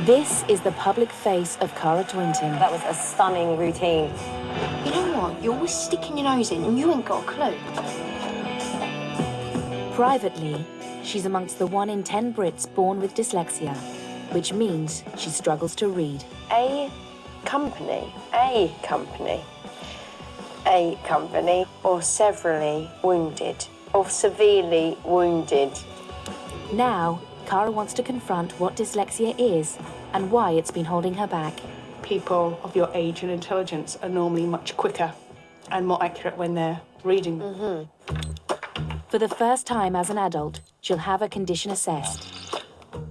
This is the public face of Cara Tointon. That was a stunning routine. You know what? You're always sticking your nose in and you ain't got a clue. Privately, she's amongst the 1 in 10 Brits born with dyslexia, which means she struggles to read. A company, or severely wounded, or severely wounded. Now, Cara wants to confront what dyslexia is and why it's been holding her back. People of your age and intelligence are normally much quicker and more accurate when they're reading. For the first time as an adult, she'll have her condition assessed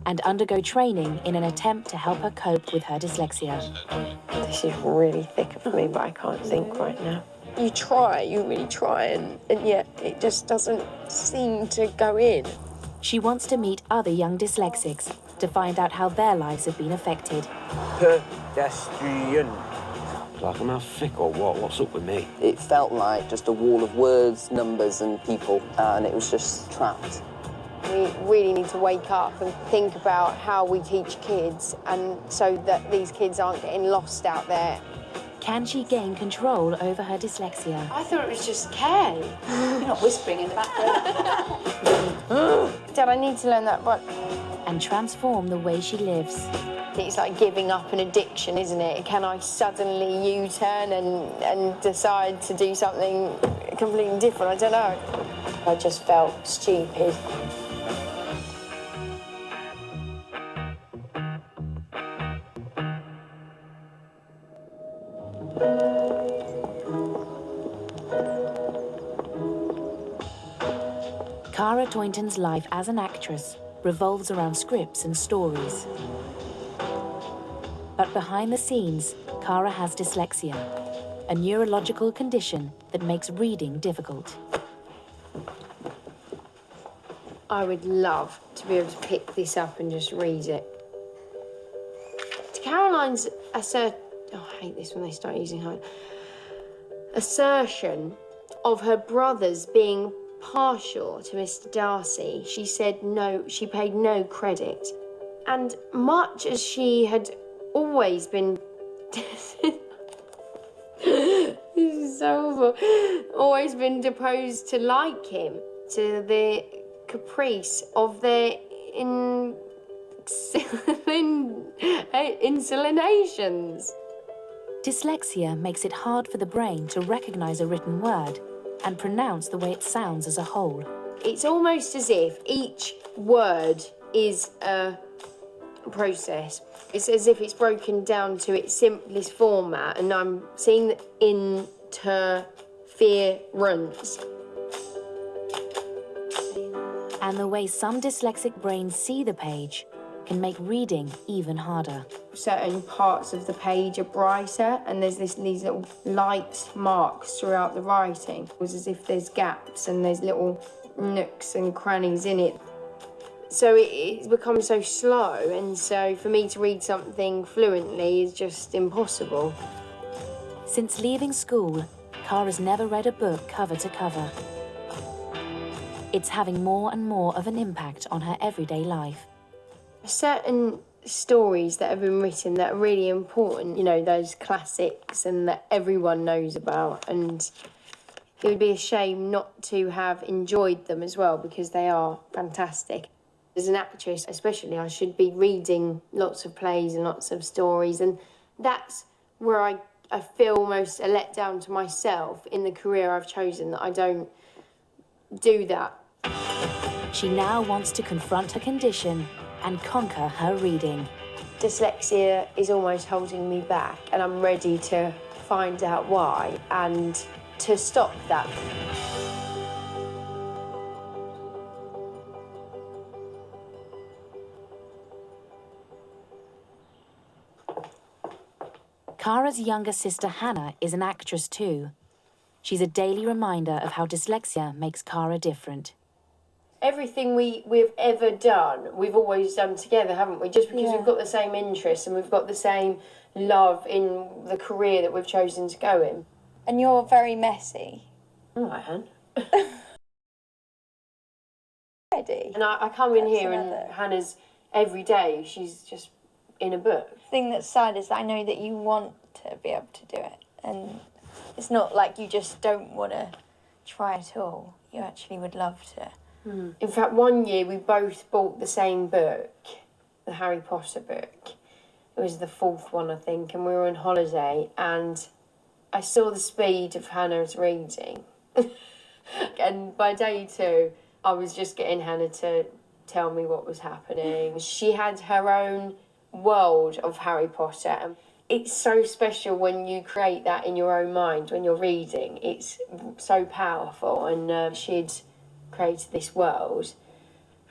and undergo training in an attempt to help her cope with her dyslexia. This is really thick for me, but I can't think right now. You really try, and yet it just doesn't seem to go in. She wants to meet other young dyslexics to find out how their lives have been affected. Pedestrian. Like I'm half thick or what? What's up with me? It felt like just a wall of words, numbers and people, and it was just trapped. We really need to wake up and think about how we teach kids, and so that these kids aren't getting lost out there. Can she gain control over her dyslexia? I thought it was just Kay. You're not whispering in the background. Dad, I need to learn that, but And transform the way she lives. it's like giving up an addiction, isn't it? Can I suddenly U-turn and decide to do something completely different? I don't know. I just felt stupid. Cara Tointon's life as an actress revolves around scripts and stories. But behind the scenes, Cara has dyslexia, a neurological condition that makes reading difficult. I would love to be able to pick this up and just read it. To Caroline's I hate this when they start using her assertion of her brothers being partial to Mr. Darcy, she said no, she paid no credit. And much as she had always been this is so awful, always been deposed to like him, to the caprice of their insulinations. Dyslexia makes it hard for the brain to recognize a written word and pronounce the way it sounds as a whole. It's almost as if each word is a process. It's as if it's broken down to its simplest format, and I'm seeing the interference. And the way some dyslexic brains see the page can make reading even harder. Certain parts of the page are brighter, and there's these little light marks throughout the writing. It's as if there's gaps and there's little nooks and crannies in it. So it becomes so slow, and so for me to read something fluently is just impossible. Since leaving school, Cara's never read a book cover to cover. It's having more and more of an impact on her everyday life. Certain stories that have been written that are really important, you know, those classics and that everyone knows about, and it would be a shame not to have enjoyed them as well, because they are fantastic. As an actress especially, I should be reading lots of plays and lots of stories, and that's where I feel most a letdown to myself in the career I've chosen, that I don't do that. She now wants to confront her condition and conquer her reading. Dyslexia is almost holding me back, and I'm ready to find out why and to stop that. Cara's younger sister Hannah is an actress too. She's a daily reminder of how dyslexia makes Cara different. Everything we've ever done, we've always done together, haven't we? Just because we've got the same interests and we've got the same love in the career that we've chosen to go in. And you're very messy. All right, Han. Ready? And I come in here and Hannah's every day, she's just in a book. The thing that's sad is that I know that you want to be able to do it, and it's not like you just don't want to try at all. You actually would love to. In fact, one year we both bought the same book, the Harry Potter book. It was the fourth one, I think, and we were on holiday, and I saw the speed of Hannah's reading. And by day 2, I was just getting Hannah to tell me what was happening. She had her own world of Harry Potter, and it's so special when you create that in your own mind when you're reading. It's so powerful, and she'd created this world,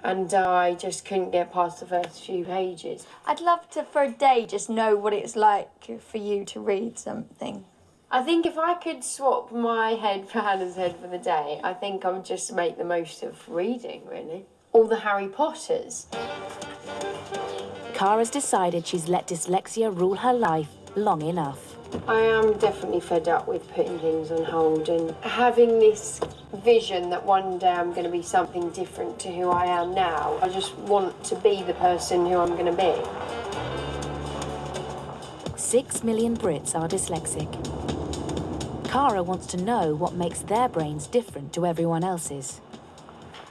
and I just couldn't get past the first few pages. I'd love to, for a day, just know what it's like for you to read something. I think if I could swap my head for Hannah's head for the day, I think I would just make the most of reading, really. All the Harry Potters. Cara's decided she's let dyslexia rule her life long enough. I am definitely fed up with putting things on hold and having this vision that one day I'm going to be something different to who I am now. I just want to be the person who I'm going to be. 6 million Brits are dyslexic. Cara wants to know what makes their brains different to everyone else's.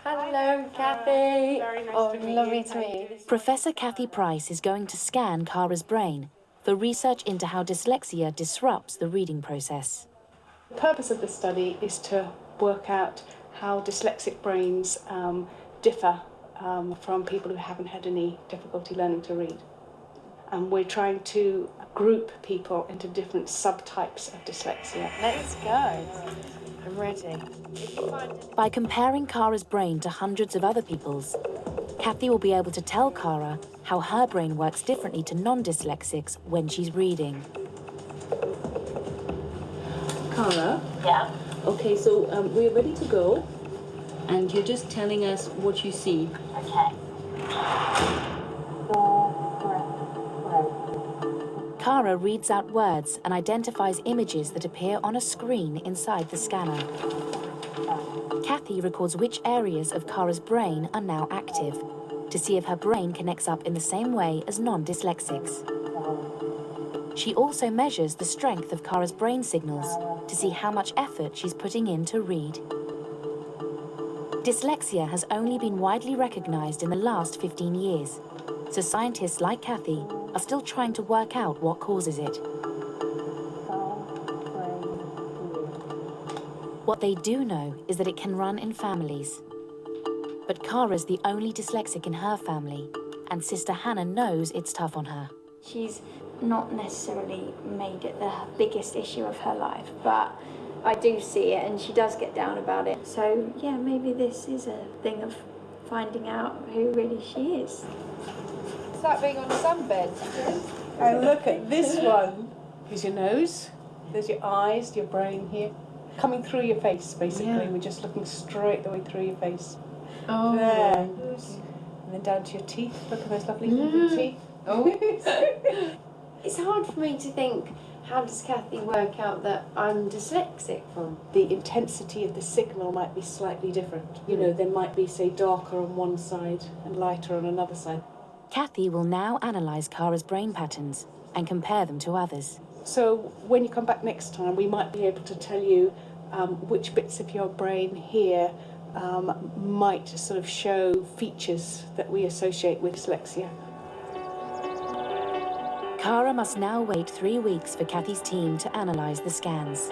Hello, Kathy. Very nice to meet you. Lovely to meet you. Professor Kathy Price is going to scan Cara's brain for research into how dyslexia disrupts the reading process. The purpose of this study is to work out how dyslexic brains differ from people who haven't had any difficulty learning to read. And we're trying to group people into different subtypes of dyslexia. Let's go. I'm ready. By comparing Cara's brain to hundreds of other people's, Kathy will be able to tell Cara how her brain works differently to non-dyslexics when she's reading. Cara? Yeah. Okay, so we're ready to go, and you're just telling us what you see. Okay. Cara reads out words and identifies images that appear on a screen inside the scanner. Kathy records which areas of Cara's brain are now active to see if her brain connects up in the same way as non-dyslexics. She also measures the strength of Cara's brain signals to see how much effort she's putting in to read. Dyslexia has only been widely recognized in the last 15 years, so scientists like Kathy are still trying to work out what causes it. What they do know is that it can run in families. But Cara's the only dyslexic in her family, and Sister Hannah knows it's tough on her. She's not necessarily made it the biggest issue of her life, but I do see it and she does get down about it. So yeah, maybe this is a thing of finding out who really she is. It's like being on a sunbed. And look at this one. Here's your nose, there's your eyes, your brain here. Coming through your face, basically. Yeah. We're just looking straight the way through your face. Oh. There. And then down to your teeth. Look at those lovely teeth. Oh. It's hard for me to think, how does Kathy work out that I'm dyslexic from? The intensity of the signal might be slightly different. You know, there might be, say, darker on one side and lighter on another side. Kathy will now analyse Cara's brain patterns and compare them to others. So when you come back next time, we might be able to tell you which bits of your brain here might sort of show features that we associate with dyslexia. Cara must now wait 3 weeks for Kathy's team to analyse the scans.